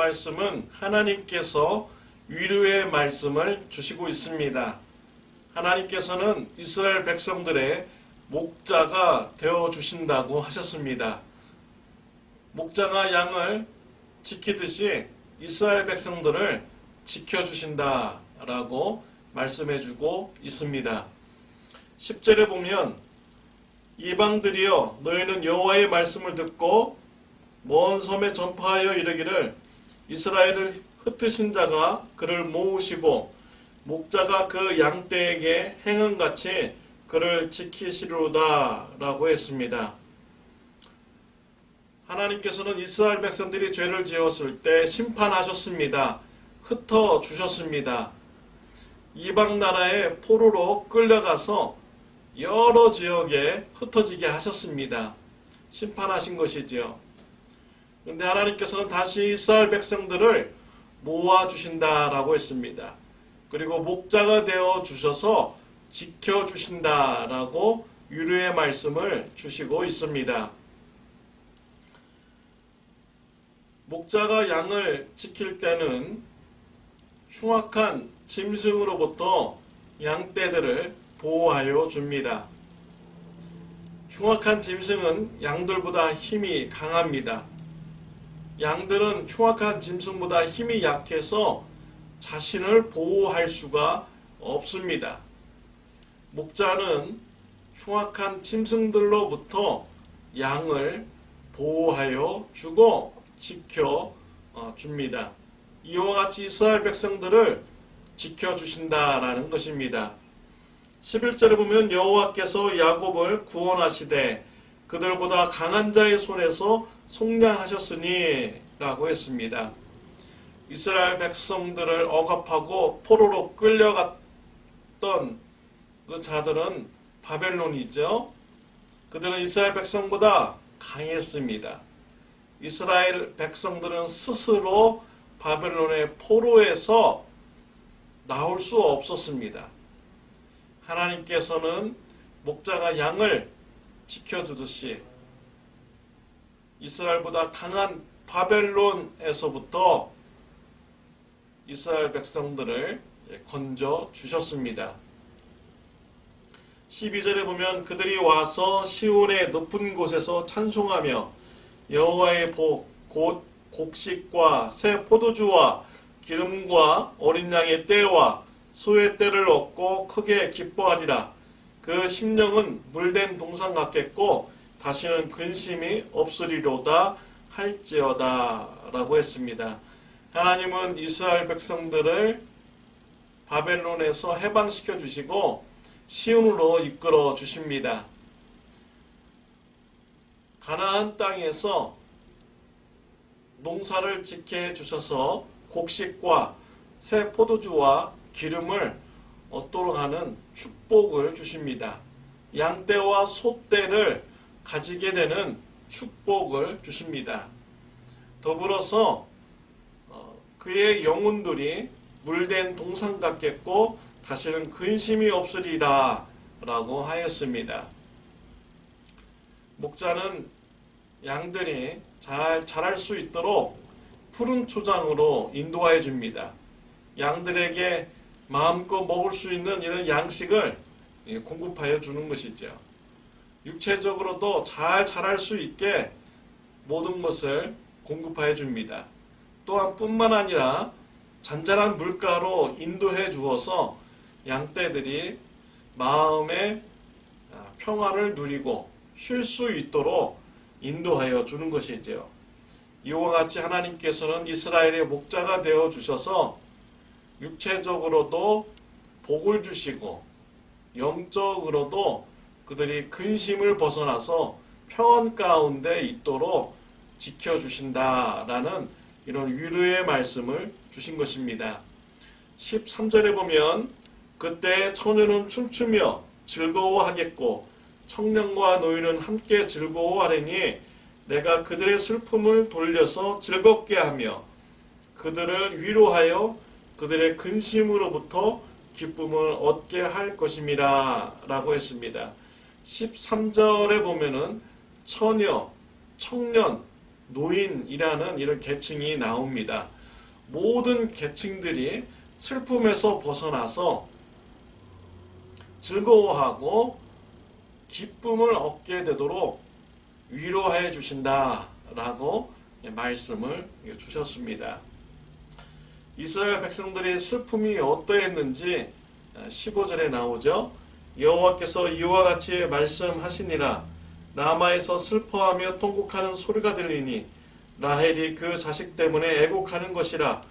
말씀은 하나님께서 위로의 말씀을 주시고 있습니다. 하나님께서는 이스라엘 백성들의 목자가 되어 주신다고 하셨습니다. 목자가 양을 지키듯이 이스라엘 백성들을 지켜주신다라고 말씀해주고 있습니다. 10절에 보면 이방들이여 너희는 여호와의 말씀을 듣고 먼 섬에 전파하여 이르기를 이스라엘을 흩으신 자가 그를 모으시고 목자가 그 양떼에게 행함같이 그를 지키시리로다 라고 했습니다. 하나님께서는 이스라엘 백성들이 죄를 지었을 때 심판하셨습니다. 흩어주셨습니다. 이방 나라의 포로로 끌려가서 여러 지역에 흩어지게 하셨습니다. 심판하신 것이지요. 그런데 하나님께서는 다시 이스라엘 백성들을 모아주신다라고 했습니다. 그리고 목자가 되어 주셔서 지켜주신다라고 위로의 말씀을 주시고 있습니다. 목자가 양을 지킬 때는 흉악한 짐승으로부터 양떼들을 보호하여 줍니다. 흉악한 짐승은 양들보다 힘이 강합니다. 양들은 흉악한 짐승보다 힘이 약해서 자신을 보호할 수가 없습니다. 목자는 흉악한 짐승들로부터 양을 보호하여 주고 지켜 줍니다. 이와 같이 이스라엘 백성들을 지켜주신다라는 것입니다. 11절에 보면 여호와께서 야곱을 구원하시되 그들보다 강한 자의 손에서 속량하셨으니 라고 했습니다. 이스라엘 백성들을 억압하고 포로로 끌려갔던 그 자들은 바벨론이죠. 그들은 이스라엘 백성보다 강했습니다. 이스라엘 백성들은 스스로 바벨론의 포로에서 나올 수 없었습니다. 하나님께서는 목자가 양을 지켜주듯이 이스라엘보다 강한 바벨론에서부터 이스라엘 백성들을 건져 주셨습니다. 12절에 보면 그들이 와서 시온의 높은 곳에서 찬송하며 여호와의 복 곧 곡식과 새 포도주와 기름과 어린 양의 떼와 소의 떼를 얻고 크게 기뻐하리라. 그 심령은 물된 동산 같겠고 다시는 근심이 없으리로다 할지어다 라고 했습니다. 하나님은 이스라엘 백성들을 바벨론에서 해방시켜 주시고 시온으로 이끌어 주십니다. 가나안 땅에서 농사를 짓게 주셔서 곡식과 새 포도주와 기름을 얻도록 하는 축복을 주십니다. 양떼와 소떼를 가지게 되는 축복을 주십니다. 더불어서 그의 영혼들이 물된 동산 같겠고 다시는 근심이 없으리라 라고 하였습니다. 목자는 양들이 잘 자랄 수 있도록 푸른 초장으로 인도하여 줍니다. 양들에게 마음껏 먹을 수 있는 이런 양식을 공급하여 주는 것이죠. 육체적으로도 잘 자랄 수 있게 모든 것을 공급하여 줍니다. 또한 뿐만 아니라 잔잔한 물가로 인도해 주어서 양떼들이 마음의 평안을 누리고 쉴 수 있도록 인도하여 주는 것이죠. 이와 같이 하나님께서는 이스라엘의 목자가 되어 주셔서 육체적으로도 복을 주시고 영적으로도 그들이 근심을 벗어나서 평안 가운데 있도록 지켜주신다라는 이런 위로의 말씀을 주신 것입니다. 13절에 보면 그때 처녀는 춤추며 즐거워하겠고 청년과 노인은 함께 즐거워하리니 내가 그들의 슬픔을 돌려서 즐겁게 하며 그들을 위로하여 그들의 근심으로부터 기쁨을 얻게 할 것임이라 라고 했습니다. 13절에 보면은 처녀, 청년, 노인이라는 이런 계층이 나옵니다. 모든 계층들이 슬픔에서 벗어나서 즐거워하고 기쁨을 얻게 되도록 위로해 주신다라고 말씀을 주셨습니다. 이스라엘 백성들의 슬픔이 어떠했는지 15절에 나오죠. 여호와께서 이와 같이 말씀하시니라. 라마에서 슬퍼하며 통곡하는 소리가 들리니 라헬이 그 자식 때문에 애곡하는 것이라.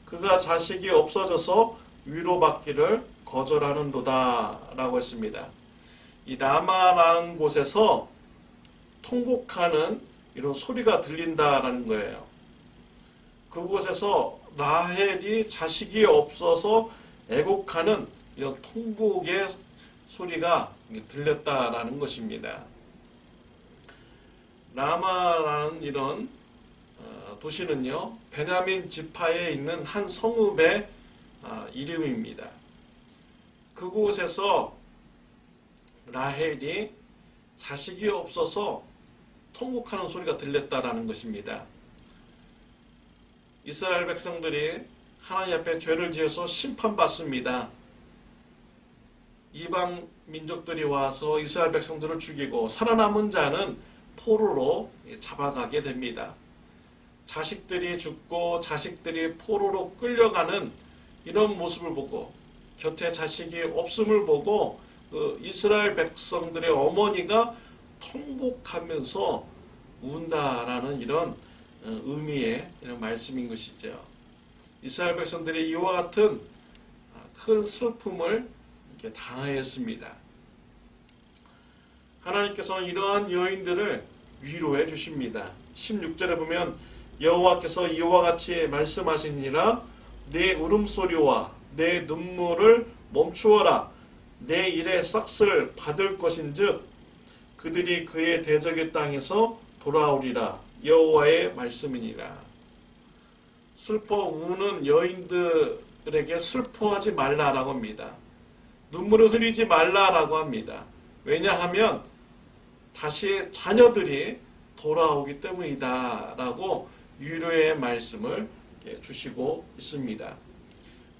그가 자식이 없어져서 위로받기를 거절하는도다 라고 했습니다. 이 라마라는 곳에서 통곡하는 이런 소리가 들린다라는 거예요. 그곳에서 라헬이 자식이 없어서 애곡하는 이런 통곡의 소리가 들렸다라는 것입니다. 라마라는 이런 도시는요, 베냐민 지파에 있는 한 성읍의 이름입니다. 그곳에서 라헬이 자식이 없어서 통곡하는 소리가 들렸다라는 것입니다. 이스라엘 백성들이 하나님 앞에 죄를 지어서 심판받습니다. 이방 민족들이 와서 이스라엘 백성들을 죽이고 살아남은 자는 포로로 잡아가게 됩니다. 자식들이 죽고 자식들이 포로로 끌려가는 이런 모습을 보고 곁에 자식이 없음을 보고 그 이스라엘 백성들의 어머니가 통곡하면서 운다라는 이런 의미의 이런 말씀인 것이죠. 이스라엘 백성들이 이와 같은 큰 슬픔을 이렇게 당하였습니다. 하나님께서는 이러한 여인들을 위로해 주십니다. 16절에 보면 여호와께서 이와 같이 말씀하시니라. 내 울음소리와 내 눈물을 멈추어라. 내 일의 싹을 받을 것인즉 그들이 그의 대적의 땅에서 돌아오리라. 여호와의 말씀이니라. 슬퍼 우는 여인들에게 슬퍼하지 말라라고 합니다. 눈물을 흘리지 말라라고 합니다. 왜냐하면 다시 자녀들이 돌아오기 때문이다라고 위로의 말씀을 주시고 있습니다.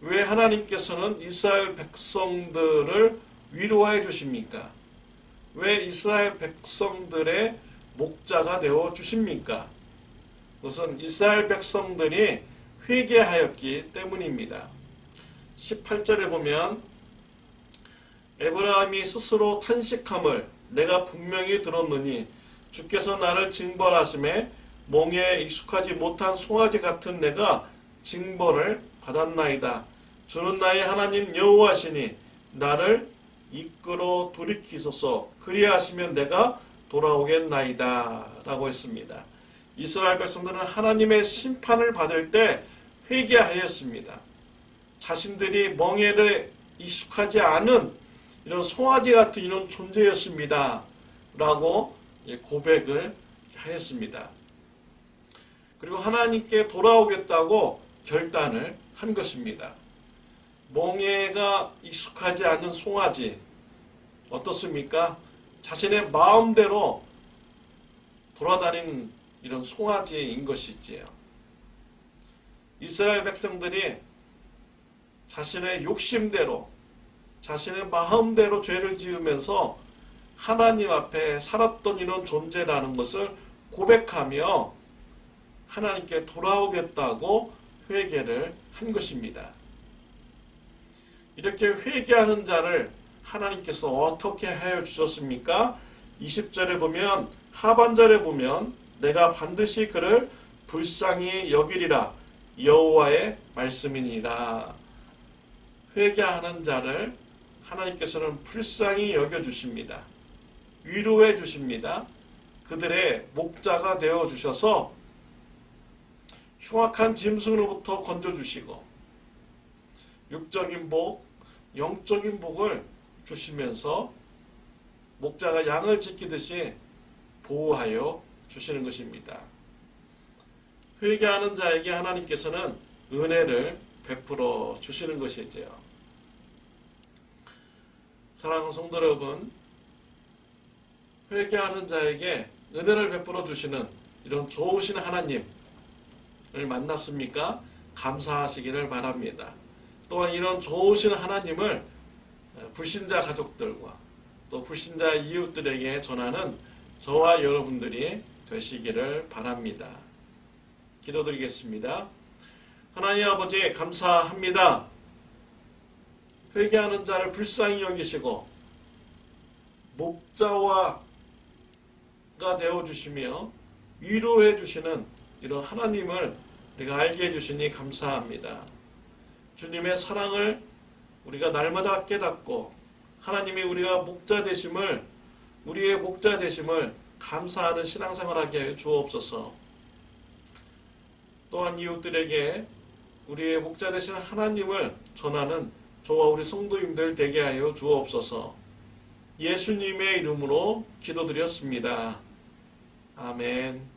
왜 하나님께서는 이스라엘 백성들을 위로해 주십니까? 왜 이스라엘 백성들의 목자가 되어 주십니까? 그것은 이스라엘 백성들이 회개하였기 때문입니다. 18절에 보면 에브라임이 스스로 탄식함을 내가 분명히 들었느니 주께서 나를 징벌하심에 멍에에 익숙하지 못한 송아지 같은 내가 징벌을 받았나이다. 주는 나의 하나님 여호와시니 나를 이끌어 돌이키소서. 그리하시면 내가 돌아오겠나이다 라고 했습니다. 이스라엘 백성들은 하나님의 심판을 받을 때 회개하였습니다. 자신들이 멍에를 익숙하지 않은 이런 송아지 같은 이런 존재였습니다 라고 고백을 하였습니다. 그리고 하나님께 돌아오겠다고 결단을 한 것입니다. 멍에가 익숙하지 않은 송아지 어떻습니까? 자신의 마음대로 돌아다니는 이런 송아지인 것이지요. 이스라엘 백성들이 자신의 욕심대로 자신의 마음대로 죄를 지으면서 하나님 앞에 살았던 이런 존재라는 것을 고백하며 하나님께 돌아오겠다고 회개를 한 것입니다. 이렇게 회개하는 자를 하나님께서 어떻게 하여 주셨습니까? 20절에 보면 하반절에 보면 내가 반드시 그를 불쌍히 여기리라. 여호와의 말씀이니라. 회개하는 자를 하나님께서는 불쌍히 여겨주십니다. 위로해 주십니다. 그들의 목자가 되어 주셔서 흉악한 짐승으로부터 건져주시고 육적인 복, 영적인 복을 주시면서 목자가 양을 지키듯이 보호하여 주시는 것입니다. 회개하는 자에게 하나님께서는 은혜를 베풀어 주시는 것이지요. 사랑하는 성도 여러분, 회개하는 자에게 은혜를 베풀어 주시는 이런 좋으신 하나님을 만났습니까? 감사하시기를 바랍니다. 또한 이런 좋으신 하나님을 불신자 가족들과 또 불신자 이웃들에게 전하는 저와 여러분들이 되시기를 바랍니다. 기도드리겠습니다. 하나님 아버지 감사합니다. 회개하는 자를 불쌍히 여기시고 목자가 되어주시며 위로해 주시는 이런 하나님을 우리가 알게 해주시니 감사합니다. 주님의 사랑을 우리가 날마다 깨닫고 하나님이 우리가 우리의 목자 되심을 감사하는 신앙생활하게 하여 주옵소서. 또한 이웃들에게 우리의 목자 되신 하나님을 전하는 저와 우리 성도님들 되게 하여 주옵소서. 예수님의 이름으로 기도드렸습니다. 아멘.